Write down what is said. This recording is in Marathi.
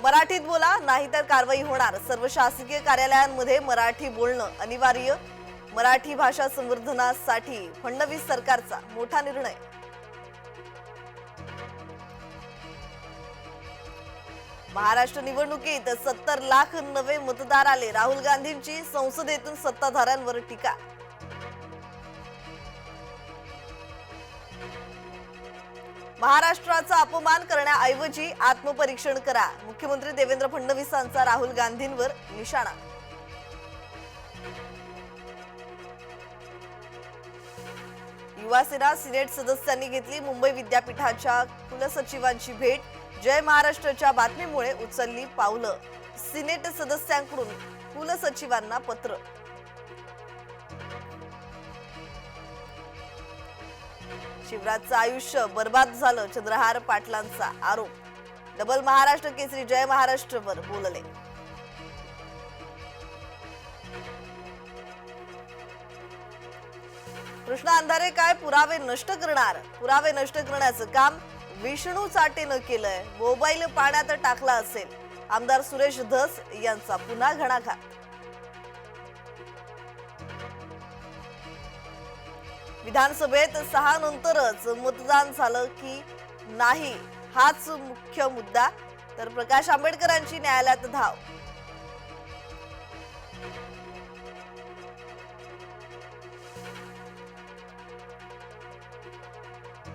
मराठीत बोला नाहीतर कारवाई होणार। सर्व शासकीय कार्यालयांमध्ये मराठी बोलणं अनिवार्य। मराठी भाषा संवर्धनासाठी फडणवीस सरकारचा मोठा निर्णय। महाराष्ट्र निवडणुकीत 70 लाख नवे मतदार आले। राहुल गांधींची संसदेतून सत्ताधाऱ्यांवर टीका। महाराष्ट्राचा अपमान करण्याऐवजी आत्मपरीक्षण करा। मुख्यमंत्री देवेंद्र फडणवीसांचा राहुल गांधींवर निशाणा। युवा सेना सिनेट सदस्यांनी घेतली मुंबई विद्यापीठाच्या कुलसचिवांची भेट। जय महाराष्ट्राच्या बातमीमुळे उचलली पावलं। सिनेट सदस्यांकडून कुलसचिवांना पत्र। शिवराजचं आयुष्य बर्बाद झालं, चंद्रहार पाटलांचा आरोप। डबल महाराष्ट्र केसरी जय महाराष्ट्रवर बोलले। कृष्णा अंधारे काय पुरावे नष्ट करणार? पुरावे नष्ट करण्याचं काम विष्णू चाटेनं केलंय। मोबाईल पाण्यात टाकला असेल। आमदार सुरेश धस यांचा पुन्हा घणाघात। विधानसभेत 6 नंतरच मतदान झालं की नाही हाच मुख्य मुद्दा। तर प्रकाश आंबेडकरांची न्यायालयात धाव।